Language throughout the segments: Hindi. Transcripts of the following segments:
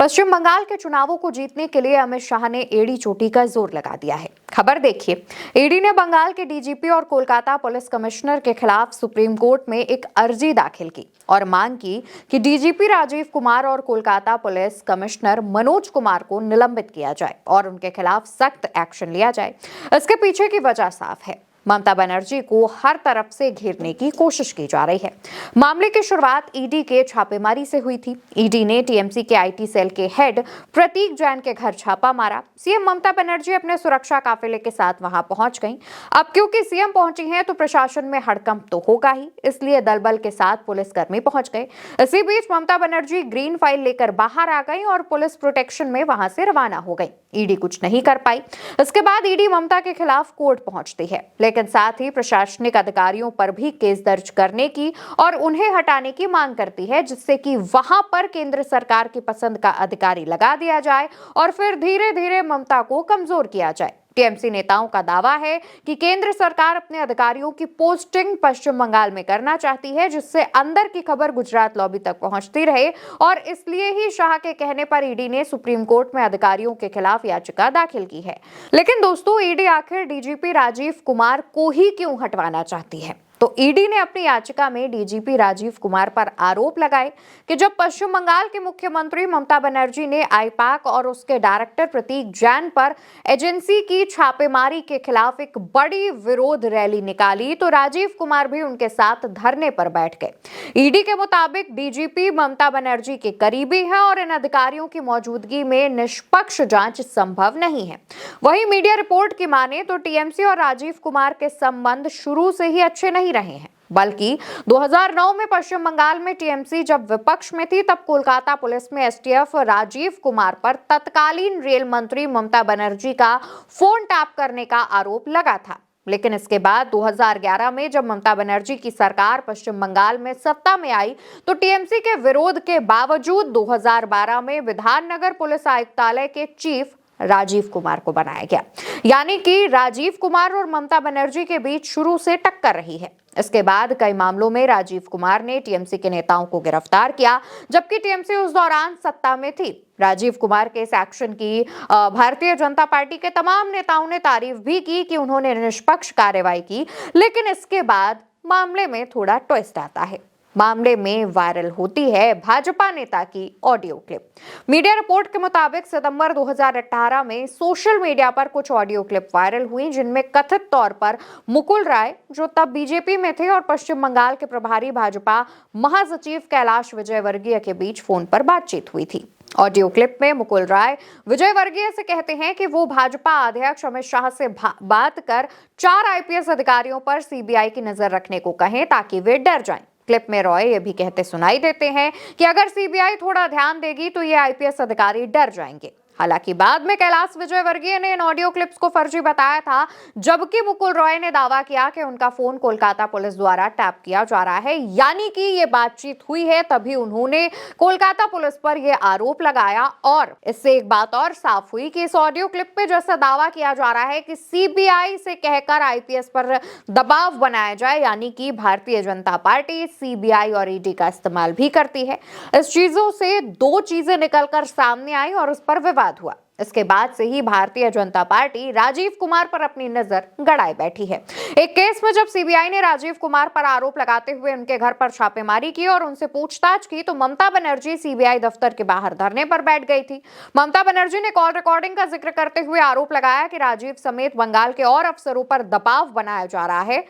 पश्चिम बंगाल के चुनावों को जीतने के लिए अमित शाह ने एड़ी चोटी का जोर लगा दिया है। खबर देखिए, ईडी ने बंगाल के डीजीपी और कोलकाता पुलिस कमिश्नर के खिलाफ सुप्रीम कोर्ट में एक अर्जी दाखिल की और मांग की कि डीजीपी राजीव कुमार और कोलकाता पुलिस कमिश्नर मनोज कुमार को निलंबित किया जाए और उनके खिलाफ सख्त एक्शन लिया जाए। इसके पीछे की वजह साफ है। ममता बनर्जी को हर तरफ से घेरने की कोशिश की जा रही है। मामले की शुरुआत ईडी के छापेमारी से हुई थी। ईडी ने टीएमसी के आईटी सेल के हेड प्रतीक जैन के घर छापा मारा। सीएम ममता बनर्जी अपने सुरक्षा काफिले के साथ वहां पहुंच गईं। अब क्योंकि सीएम पहुंची हैं तो प्रशासन में हड़कंप तो होगा ही, इसलिए दल बल के साथ पुलिसकर्मी पहुंच गए। इसी बीच ममता बनर्जी ग्रीन फाइल लेकर बाहर आ गई और पुलिस प्रोटेक्शन में वहां से रवाना हो गई। ईडी कुछ नहीं कर पाई। इसके बाद ईडी ममता के खिलाफ कोर्ट पहुंचती है, लेकिन साथ ही प्रशासनिक अधिकारियों पर भी केस दर्ज करने की और उन्हें हटाने की मांग करती है, जिससे कि वहां पर केंद्र सरकार की पसंद का अधिकारी लगा दिया जाए और फिर धीरे धीरे ममता को कमजोर किया जाए। टीएमसी नेताओं का दावा है कि केंद्र सरकार अपने अधिकारियों की पोस्टिंग पश्चिम बंगाल में करना चाहती है, जिससे अंदर की खबर गुजरात लॉबी तक पहुंचती रहे और इसलिए ही शाह के कहने पर ईडी ने सुप्रीम कोर्ट में अधिकारियों के खिलाफ याचिका दाखिल की है। लेकिन दोस्तों, ईडी आखिर डीजीपी राजीव कुमार को ही क्यों हटवाना चाहती है? तो ईडी ने अपनी याचिका में डीजीपी राजीव कुमार पर आरोप लगाए कि जब पश्चिम बंगाल की मुख्यमंत्री ममता बनर्जी ने आईपैक और उसके डायरेक्टर प्रतीक जैन पर एजेंसी की छापेमारी के खिलाफ एक बड़ी विरोध रैली निकाली तो राजीव कुमार भी उनके साथ धरने पर बैठ गए। ईडी के मुताबिक डीजीपी ममता बनर्जी के करीबी हैं और इन अधिकारियों की मौजूदगी में निष्पक्ष जांच संभव नहीं है। वहीं मीडिया रिपोर्ट की माने तो टीएमसी और राजीव कुमार के संबंध शुरू से ही अच्छे नहीं रहे हैं, बल्कि 2009 में पश्चिम बंगाल में टीएमसी जब विपक्ष में थी तब कोलकाता पुलिस में एसटीएफ राजीव कुमार पर तत्कालीन रेल मंत्री ममता बनर्जी का फोन टैप करने का आरोप लगा था। लेकिन इसके बाद 2011 में जब ममता बनर्जी की सरकार पश्चिम बंगाल में सत्ता में आई तो टीएमसी के विरोध के बावजूद 2012 में विधाननगर पुलिस आयुक्तालय के चीफ राजीव कुमार को बनाया गया। यानी कि राजीव कुमार और ममता बनर्जी के बीच शुरू से टक्कर रही है। इसके बाद कई मामलों में राजीव कुमार ने टीएमसी के नेताओं को गिरफ्तार किया, जबकि टीएमसी उस दौरान सत्ता में थी। राजीव कुमार के इस एक्शन की भारतीय जनता पार्टी के तमाम नेताओं ने तारीफ भी की कि उन्होंने निष्पक्ष कार्रवाई की। लेकिन इसके बाद मामले में थोड़ा ट्विस्ट आता है। मामले में वायरल होती है भाजपा नेता की ऑडियो क्लिप। मीडिया रिपोर्ट के मुताबिक सितंबर 2018 में सोशल मीडिया पर कुछ ऑडियो क्लिप वायरल हुई, जिनमें कथित तौर पर मुकुल राय, जो तब बीजेपी में थे, और पश्चिम बंगाल के प्रभारी भाजपा महासचिव कैलाश विजयवर्गीय के बीच फोन पर बातचीत हुई थी। ऑडियो क्लिप में मुकुल राय विजयवर्गीय से कहते हैं कि वो भाजपा अध्यक्ष अमित शाह से बात कर 4 आईपीएस अधिकारियों पर सीबीआई की नजर रखने को कहें ताकि वे डर जाएं। क्लिप में रॉय ये भी कहते सुनाई देते हैं कि अगर सीबीआई थोड़ा ध्यान देगी तो ये आईपीएस अधिकारी डर जाएंगे। हालांकि बाद में कैलाश विजयवर्गीय ने इन ऑडियो क्लिप्स को फर्जी बताया था, जबकि मुकुल रॉय ने दावा किया कि उनका फोन कोलकाता पुलिस द्वारा टैप किया जा रहा है। यानी कि ये बातचीत हुई है, तभी उन्होंने कोलकाता पुलिस पर यह आरोप लगाया। और इससे एक बात और साफ हुई कि इस ऑडियो क्लिप पे जैसा दावा किया जा रहा है कि सीबीआई से कहकर आईपीएस पर दबाव बनाया जाए, यानी कि भारतीय जनता पार्टी सीबीआई और ईडी का इस्तेमाल भी करती है। इस चीजों से 2 चीजें निकलकर सामने आई और उस पर विवाद हुआ। इसके बाद से ही भारतीय जनता पार्टी राजीव कुमार पर अपनी नजर गड़ाए बैठी है। एक केस में जब सीबीआई ने राजीव कुमार पर आरोप लगाते हुए उनके घर पर छापेमारी की और उनसे पूछताछ की तो ममता बनर्जी सीबीआई दफ्तर के बाहर धरने पर बैठ गई थी। ममता बनर्जी ने कॉल रिकॉर्डिंग का जिक्र करते हुए आरोप लगाया कि राजीव समेत बंगाल के और अफसरों पर दबाव बनाया जा रहा है।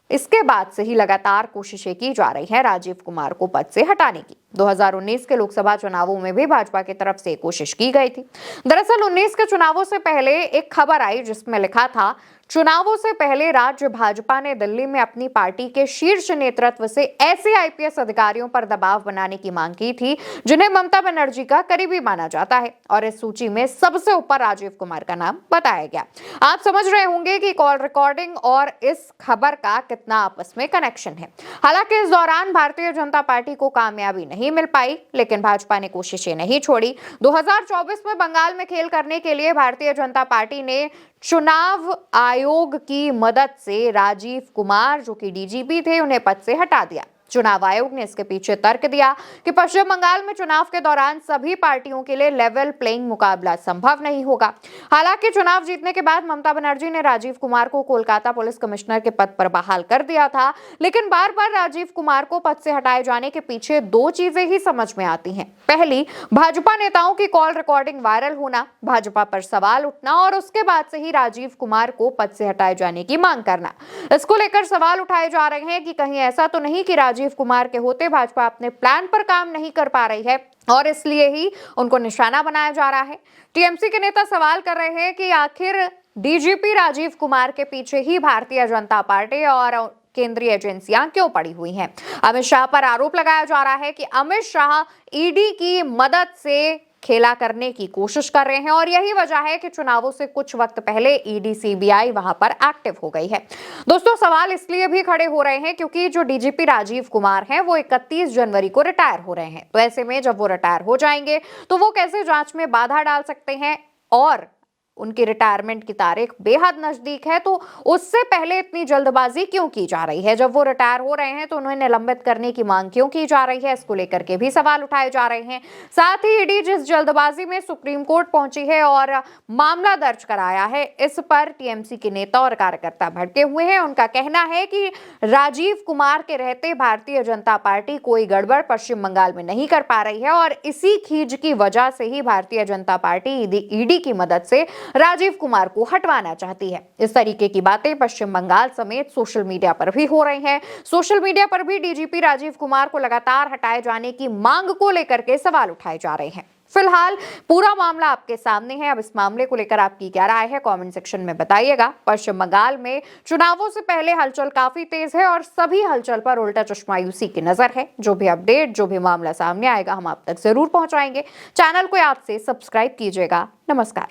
इसके बाद से ही लगातार कोशिशें की जा रही हैं राजीव कुमार को पद से हटाने की। 2019 के लोकसभा चुनावों में भी भाजपा की तरफ से कोशिश की गई थी। दरअसल 19 के चुनावों से पहले एक खबर आई जिसमें लिखा था, चुनावों से पहले राज्य भाजपा ने दिल्ली में अपनी पार्टी के शीर्ष नेतृत्व से ऐसे आईपीएस अधिकारियों पर दबाव बनाने की मांग की थी जिन्हें ममता बनर्जी का करीबी माना जाता है, और इस सूची में सबसे ऊपर राजीव कुमार का नाम बताया गया। आप समझ रहे होंगे कि कॉल रिकॉर्डिंग और इस खबर का कितना आपस में कनेक्शन है। हालांकि इस दौरान भारतीय जनता पार्टी को कामयाबी नहीं मिल पाई, लेकिन भाजपा ने कोशिशें नहीं छोड़ी। 2024 में बंगाल में खेल करने के लिए भारतीय जनता पार्टी ने चुनाव आयोग की मदद से राजीव कुमार, जो कि डीजीपी थे, उन्हें पद से हटा दिया। चुनाव आयोग ने इसके पीछे तर्क दिया कि पश्चिम बंगाल में चुनाव के दौरान सभी पार्टियों के लिए लेवल प्लेइंग मुकाबला संभव नहीं होगा। हालांकि चुनाव जीतने के बाद ममता बनर्जी ने राजीव कुमार को कोलकाता पुलिस कमिश्नर के पद पर बहाल कर दिया था, लेकिन बार बार राजीव कुमार को पद से हटाए जाने के पीछे दो चीजें ही समझ में आती हैं। पहली, भाजपा नेताओं की कॉल रिकॉर्डिंग वायरल होना, भाजपा पर सवाल उठना और उसके बाद से ही राजीव कुमार को पद से हटाए जाने की मांग करना। इसको लेकर सवाल उठाए जा रहे हैं कि कहीं ऐसा तो नहीं कि राजीव कुमार के होते भाजपा अपने प्लान पर काम नहीं कर पा रही है और इसलिए ही उनको निशाना बनाया जा रहा है। टीएमसी के नेता सवाल कर रहे हैं कि आखिर डीजीपी राजीव कुमार के पीछे ही भारतीय जनता पार्टी और केंद्रीय एजेंसियां क्यों पड़ी हुई हैं। अमित शाह पर आरोप लगाया जा रहा है कि अमित शाह ईडी की मदद से खेला करने की कोशिश कर रहे हैं और यही वजह है कि चुनावों से कुछ वक्त पहले ईडी सीबीआई वहां पर एक्टिव हो गई है। दोस्तों, सवाल इसलिए भी खड़े हो रहे हैं क्योंकि जो डीजीपी राजीव कुमार हैं वो 31 जनवरी को रिटायर हो रहे हैं। तो ऐसे में जब वो रिटायर हो जाएंगे तो वो कैसे जांच में बाधा डाल सकते हैं और उनकी रिटायरमेंट की तारीख बेहद नजदीक है, तो उससे पहले इतनी जल्दबाजी क्यों की जा रही है। जब वो रिटायर हो रहे हैं तो उन्हें निलंबित करने की मांग क्यों की जा रही है, इसको लेकर के भी सवाल उठाए जा रहे हैं। साथ ही ईडी जिस जल्दबाजी में सुप्रीम कोर्ट पहुंची है और मामला दर्ज कराया है, इस पर टीएमसी के नेता और कार्यकर्ता भड़के हुए हैं। उनका कहना है कि राजीव कुमार के रहते भारतीय जनता पार्टी कोई गड़बड़ पश्चिम बंगाल में नहीं कर पा रही है और इसी खींच की वजह से ही भारतीय जनता पार्टी ईडी की मदद से राजीव कुमार को हटवाना चाहती है। इस तरीके की बातें पश्चिम बंगाल समेत सोशल मीडिया पर भी हो रही हैं। सोशल मीडिया पर भी डीजीपी राजीव कुमार को लगातार हटाए जाने की मांग को लेकर के सवाल उठाए जा रहे हैं। फिलहाल पूरा मामला आपके सामने है। अब इस मामले को लेकर आपकी क्या राय है, कमेंट सेक्शन में बताइएगा। पश्चिम बंगाल में चुनावों से पहले हलचल काफी तेज है और सभी हलचल पर उल्टा चश्मा यूसी की नजर है। जो भी अपडेट, जो भी मामला सामने आएगा, हम आप तक जरूर पहुंचाएंगे। चैनल को आपसे सब्सक्राइब कीजिएगा। नमस्कार।